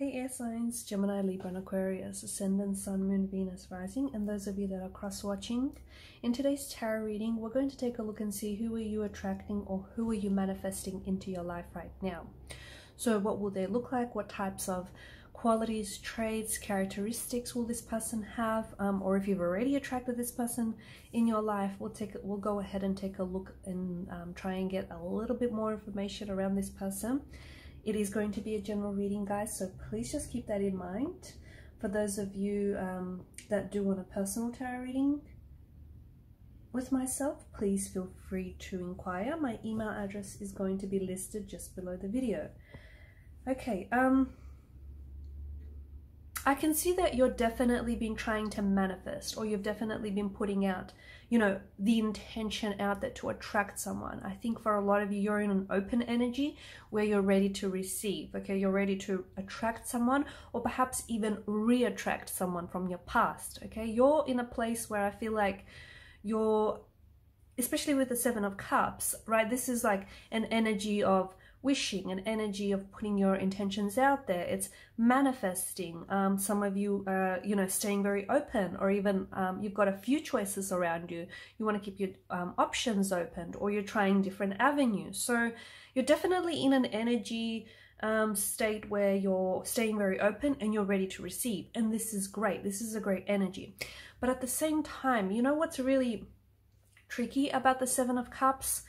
Hey air signs, Gemini, Libra and Aquarius, Ascendant, Sun, Moon, Venus, Rising, and those of you that are cross-watching. In today's tarot reading, we're going to take a look and see who are you attracting or who are you manifesting into your life right now. So what will they look like? What types of qualities, traits, characteristics will this person have? Or if you've already attracted this person in your life, we'll go ahead and take a look and try and get a little bit more information around this person. It is going to be a general reading, guys, so please just keep that in mind. For those of you that do want a personal tarot reading with myself, please feel free to inquire. My email address is going to be listed just below the video. Okay, I can see that you're definitely been trying to manifest, or you've definitely been putting out, you know, the intention out there to attract someone. I think for a lot of you, you're in an open energy where you're ready to receive, okay? You're ready to attract someone, or perhaps even re-attract someone from your past, okay? You're in a place where I feel like you're, especially with the Seven of Cups, right? This is like an energy of wishing, an energy of putting your intentions out there. It's manifesting. Some of you are, you know, staying very open, or even you've got a few choices around you. You want to keep your options open, or you're trying different avenues. So you're definitely in an energy state where you're staying very open and you're ready to receive. And this is great. This is a great energy. But at the same time, you know what's really tricky about the Seven of Cups?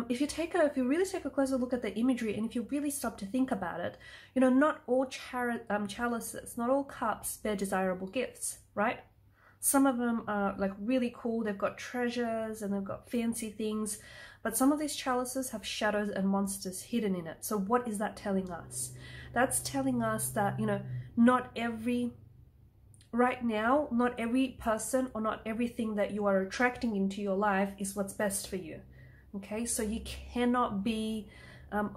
If you really take a closer look at the imagery, and if you really stop to think about it, you know, not all chalices, not all cups bear desirable gifts, right? Some of them are like really cool. They've got treasures and they've got fancy things, but some of these chalices have shadows and monsters hidden in it. So what is that telling us? That's telling us that, you know, right now, not every person or not everything that you are attracting into your life is what's best for you. Okay, so you cannot be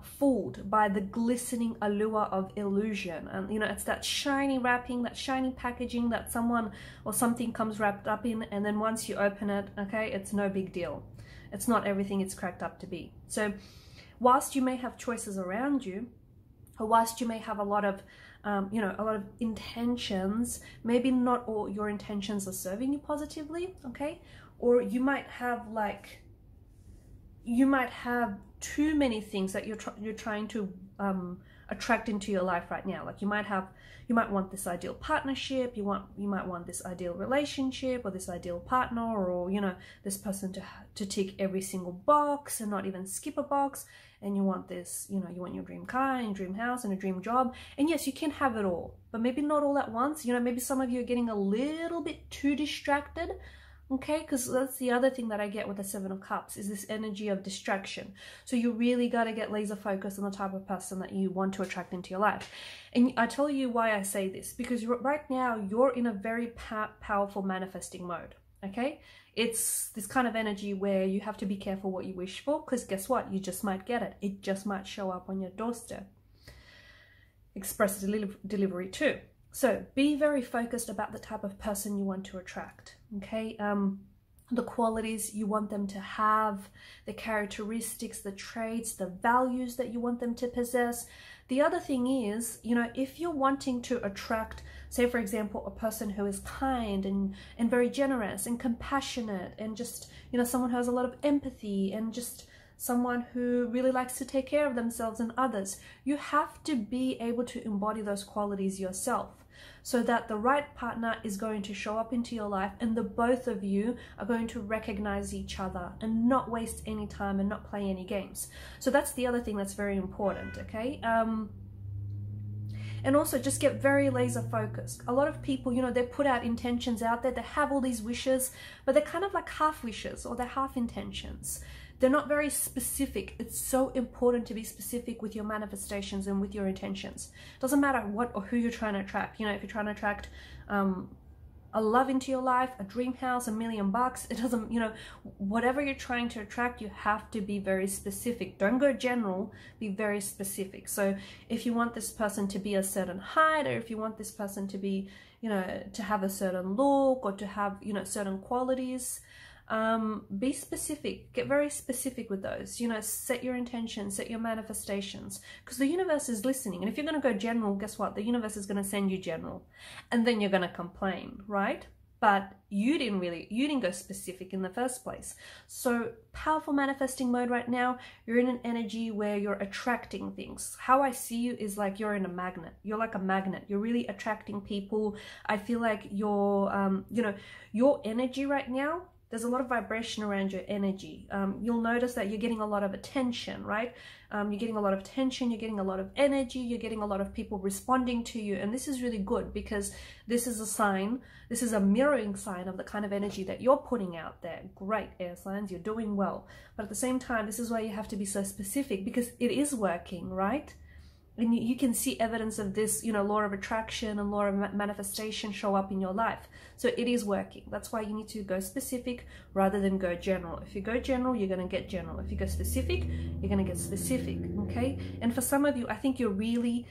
fooled by the glistening allure of illusion. And you know, it's that shiny wrapping, that shiny packaging that someone or something comes wrapped up in, and then once you open it, okay, it's no big deal. It's not everything it's cracked up to be. So whilst you may have choices around you, or whilst you may have a lot of you know, a lot of intentions, maybe not all your intentions are serving you positively, okay? Or you might have too many things that you're trying to attract into your life right now. Like you might want this ideal partnership, you might want this ideal relationship, or this ideal partner, or you know, this person to tick every single box and not even skip a box. And you want this, you know, you want your dream car and dream house and a dream job. And yes, you can have it all, but maybe not all at once. You know, maybe some of you are getting a little bit too distracted. Okay, because that's the other thing that I get with the Seven of Cups, is this energy of distraction. So you really got to get laser focused on the type of person that you want to attract into your life. And I tell you why I say this, because right now you're in a very powerful manifesting mode. Okay, it's this kind of energy where you have to be careful what you wish for, because guess what? You just might get it. It just might show up on your doorstep. Express delivery too. So be very focused about the type of person you want to attract, okay? The qualities you want them to have, the characteristics, the traits, the values that you want them to possess. The other thing is, you know, if you're wanting to attract, say for example, a person who is kind and very generous and compassionate, and just, you know, someone who has a lot of empathy, and just someone who really likes to take care of themselves and others, you have to be able to embody those qualities yourself, so that the right partner is going to show up into your life, and the both of you are going to recognize each other and not waste any time and not play any games. So that's the other thing that's very important, okay? And also just get very laser focused. A lot of people, you know, they put out intentions out there, they have all these wishes, but they're kind of like half wishes, or they're half intentions. They're not very specific. It's so important to be specific with your manifestations and with your intentions. Doesn't matter what or who you're trying to attract. You know, if you're trying to attract a love into your life, a dream house, $1 million, it doesn't, you know, whatever you're trying to attract, you have to be very specific. Don't go general, be very specific. So if you want this person to be a certain height, or if you want this person to be, you know, to have a certain look, or to have, you know, certain qualities, Be specific, get very specific with those, you know, set your intentions, set your manifestations, because the universe is listening. And if you're going to go general, guess what? The universe is going to send you general, and then you're going to complain, right? But you didn't go specific in the first place. So powerful manifesting mode right now, you're in an energy where you're attracting things. How I see you is like you're in a magnet. You're like a magnet. You're really attracting people. I feel like you're, you know, your energy right now, there's a lot of vibration around your energy. You'll notice that you're getting a lot of attention, right? You're getting a lot of attention, you're getting a lot of energy, you're getting a lot of people responding to you. And this is really good, because this is a sign, this is a mirroring sign of the kind of energy that you're putting out there. Great, air signs, you're doing well. But at the same time, this is why you have to be so specific, because it is working, right? And you can see evidence of this, you know, law of attraction and law of manifestation show up in your life. So it is working. That's why you need to go specific rather than go general. If you go general, you're going to get general. If you go specific, you're going to get specific, okay? And for some of you, I think you're really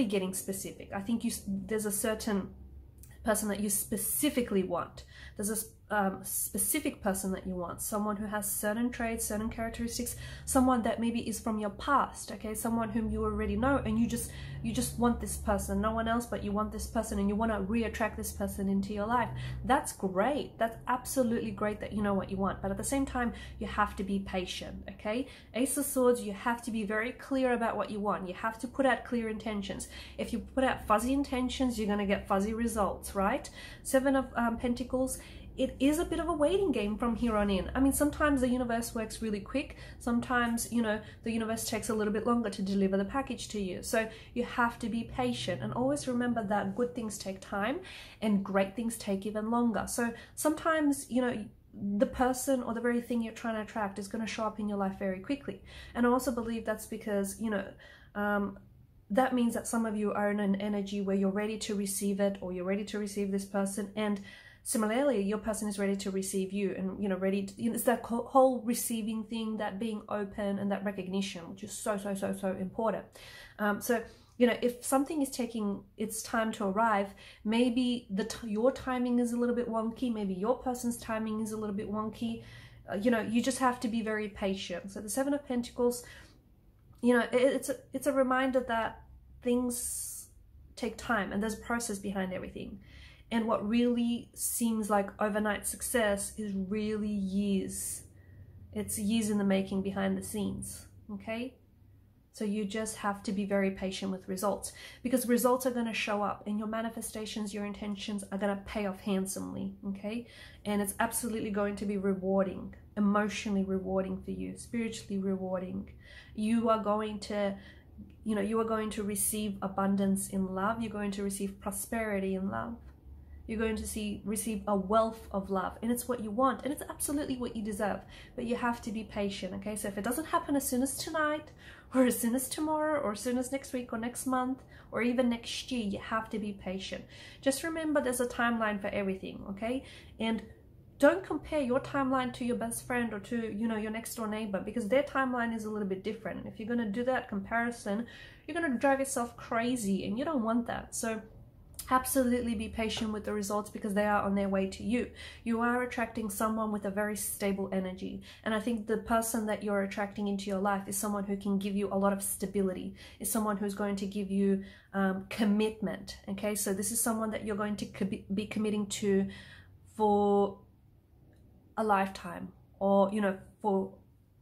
getting specific. I think there's a certain person that you specifically want. There's a specific person that you want, someone who has certain traits, certain characteristics, someone that maybe is from your past, okay, someone whom you already know, and you just want this person, no one else, but you want this person, and you want to re-attract this person into your life. That's great. That's absolutely great that you know what you want, but at the same time, you have to be patient, okay? Ace of Swords, you have to be very clear about what you want. You have to put out clear intentions. If you put out fuzzy intentions, you're going to get fuzzy results, right? Seven of Pentacles, it is a bit of a waiting game from here on in. I mean, sometimes the universe works really quick. Sometimes, you know, the universe takes a little bit longer to deliver the package to you. So you have to be patient, and always remember that good things take time and great things take even longer. So sometimes, you know, the person or the very thing you're trying to attract is going to show up in your life very quickly. And I also believe that's because, you know, that means that some of you are in an energy where you're ready to receive it, or you're ready to receive this person, and similarly, your person is ready to receive you, and, you know, ready to, you know, it's that whole receiving thing, that being open and that recognition, which is so important. So, you know, if something is taking its time to arrive, maybe your timing is a little bit wonky, maybe your person's timing is a little bit wonky. You know, you just have to be very patient. So the Seven of Pentacles, you know, it's a reminder that things take time, and there's a process behind everything. And what really seems like overnight success is really years. It's years in the making behind the scenes, okay? So you just have to be very patient with results, because results are going to show up, and your manifestations, your intentions are going to pay off handsomely, okay? And it's absolutely going to be rewarding, emotionally rewarding for you, spiritually rewarding. You are going to, you know, you are going to receive abundance in love. You're going to receive prosperity in love. You're going to receive a wealth of love, and it's what you want, and it's absolutely what you deserve, but you have to be patient, okay? So if it doesn't happen as soon as tonight, or as soon as tomorrow, or as soon as next week, or next month, or even next year, you have to be patient. Just remember there's a timeline for everything, okay? And don't compare your timeline to your best friend or to, you know, your next door neighbor, because their timeline is a little bit different. And if you're going to do that comparison, you're going to drive yourself crazy, and you don't want that. So absolutely be patient with the results, because they are on their way to you. You are attracting someone with a very stable energy. And I think the person that you're attracting into your life is someone who can give you a lot of stability, is someone who's going to give you commitment. Okay, so this is someone that you're going to be committing to for a lifetime, or, you know, for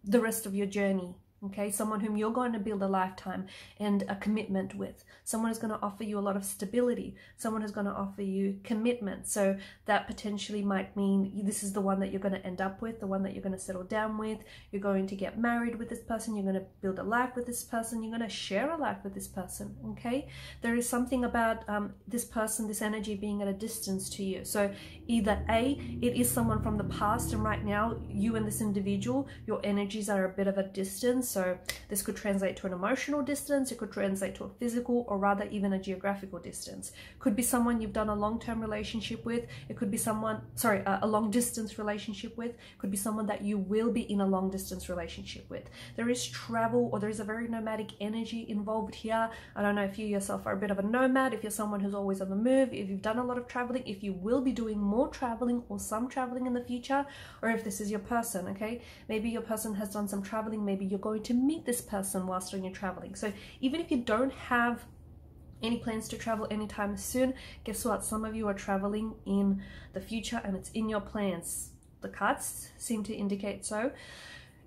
the rest of your journey. Okay, someone whom you're going to build a lifetime and a commitment with. Someone who's going to offer you a lot of stability. Someone who's going to offer you commitment. So that potentially might mean this is the one that you're going to end up with, the one that you're going to settle down with. You're going to get married with this person. You're going to build a life with this person. You're going to share a life with this person. Okay, there is something about this person, this energy being at a distance to you. So either A, it is someone from the past, and right now you and this individual, your energies are a bit of a distance. So this could translate to an emotional distance, it could translate to a physical, or rather even a geographical distance. Could be someone you've done a long-term relationship with. It could be someone, sorry, a long-distance relationship with. It could be someone that you will be in a long-distance relationship with. There is travel, or there is a very nomadic energy involved here. I don't know if you yourself are a bit of a nomad, if you're someone who's always on the move, if you've done a lot of traveling, if you will be doing more traveling or some traveling in the future, or if this is your person, okay? Maybe your person has done some traveling, maybe you're going to meet this person whilst doing your traveling. So even if you don't have any plans to travel anytime soon, guess what? Some of you are traveling in the future and it's in your plans. The cards seem to indicate so.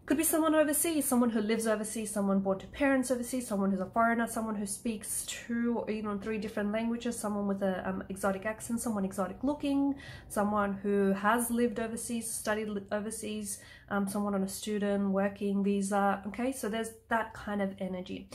Could be someone overseas, someone who lives overseas, someone born to parents overseas, someone who's a foreigner, someone who speaks 2 or even 3 different languages, someone with an exotic accent, someone exotic looking, someone who has lived overseas, studied overseas, someone on a student, working visa, okay? So there's that kind of energy.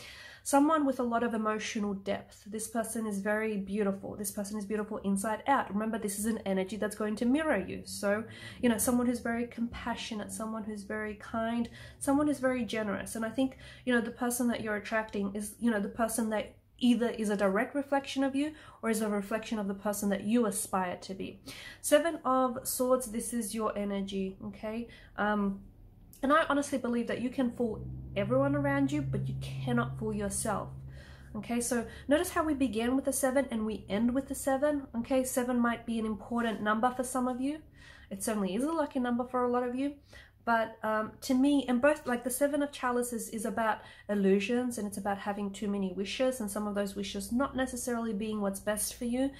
Someone with a lot of emotional depth. This person is very beautiful. This person is beautiful inside out. Remember, this is an energy that's going to mirror you. So, you know, someone who's very compassionate, someone who's very kind, someone who's very generous. And I think, you know, the person that you're attracting is, you know, the person that either is a direct reflection of you or is a reflection of the person that you aspire to be. 7 of Swords, this is your energy, okay? And I honestly believe that you can fool everyone around you, but you cannot fool yourself. Okay, so notice how we began with the 7 and we end with the 7. Okay, 7 might be an important number for some of you. It certainly is a lucky number for a lot of you. But to me, and both, like the 7 of Chalices is about illusions, and it's about having too many wishes, and some of those wishes not necessarily being what's best for you.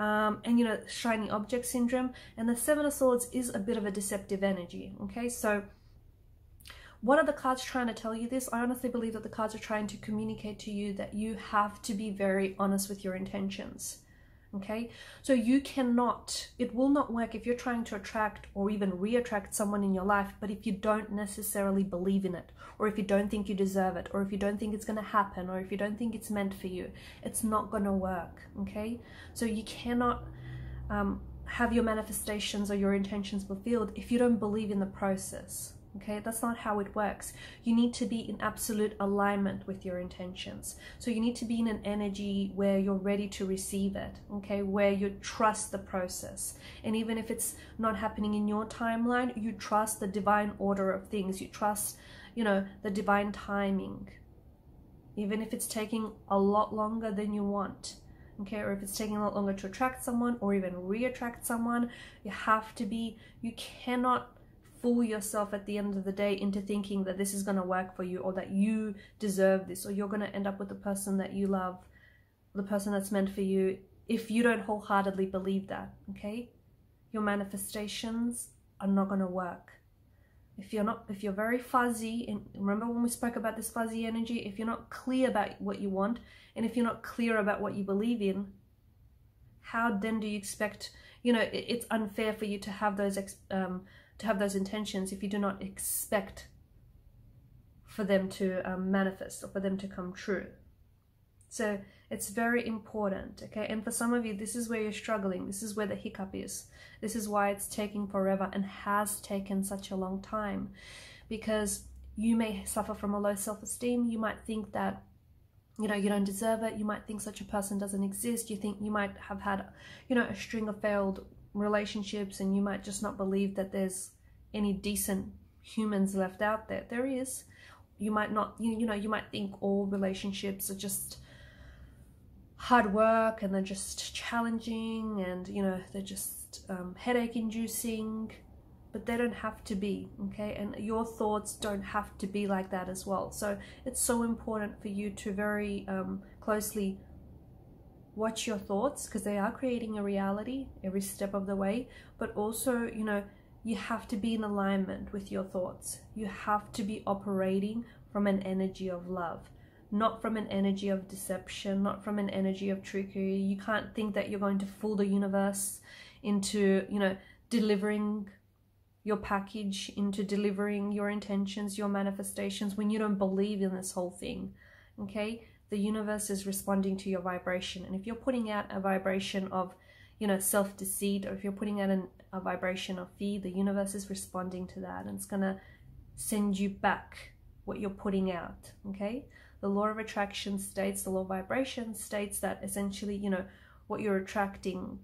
And you know, shiny object syndrome. And the 7 of Swords is a bit of a deceptive energy. Okay, so what are the cards trying to tell you this? I honestly believe that the cards are trying to communicate to you that you have to be very honest with your intentions. Okay, so you cannot, it will not work if you're trying to attract or even re-attract someone in your life, but if you don't necessarily believe in it, or if you don't think you deserve it, or if you don't think it's going to happen, or if you don't think it's meant for you, it's not going to work. Okay, so you cannot have your manifestations or your intentions fulfilled if you don't believe in the process. Okay, that's not how it works. You need to be in absolute alignment with your intentions. So you need to be in an energy where you're ready to receive it, okay, where you trust the process. And even if it's not happening in your timeline, you trust the divine order of things. You trust, you know, the divine timing. Even if it's taking a lot longer than you want, okay, or if it's taking a lot longer to attract someone or even re-attract someone, you have to be, you cannot fool yourself at the end of the day into thinking that this is going to work for you, or that you deserve this, or you're going to end up with the person that you love, the person that's meant for you, if you don't wholeheartedly believe that. Okay, your manifestations are not going to work if you're very fuzzy. And remember when we spoke about this fuzzy energy, if you're not clear about what you want, and if you're not clear about what you believe in, how then do you expect, you know, it's unfair for you to have those intentions if you do not expect for them to manifest or for them to come true. So it's very important, okay? And for some of you, this is where you're struggling. This is where the hiccup is. This is why it's taking forever and has taken such a long time, because you may suffer from a low self-esteem. You might think that, you know, you don't deserve it. You might think such a person doesn't exist. You think you might have had, you know, a string of failed relationships, and you might just not believe that there's any decent humans left out there. There is. You might not, you know, you might think all relationships are just hard work and they're just challenging and, you know, they're just headache inducing, but they don't have to be, okay? And your thoughts don't have to be like that as well. So it's so important for you to very closely watch your thoughts, because they are creating a reality every step of the way. But also, you know, you have to be in alignment with your thoughts. You have to be operating from an energy of love, not from an energy of deception, not from an energy of trickery. You can't think that you're going to fool the universe into, you know, delivering your package, into delivering your intentions, your manifestations, when you don't believe in this whole thing, okay? The universe is responding to your vibration. And if you're putting out a vibration of, you know, self-deceit, or if you're putting out a vibration of fear, the universe is responding to that, and it's going to send you back what you're putting out, okay? The law of attraction states, the law of vibration states that essentially, you know, what you're attracting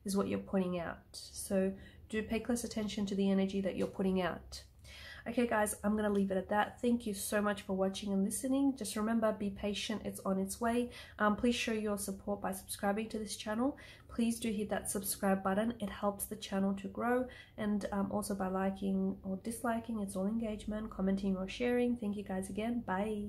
is what you're putting out. So do pay close attention to the energy that you're putting out. Okay guys, I'm going to leave it at that. Thank you so much for watching and listening. Just remember, be patient, it's on its way. Please show your support by subscribing to this channel. Please do hit that subscribe button. It helps the channel to grow. And also by liking or disliking, it's all engagement, commenting or sharing. Thank you guys again. Bye.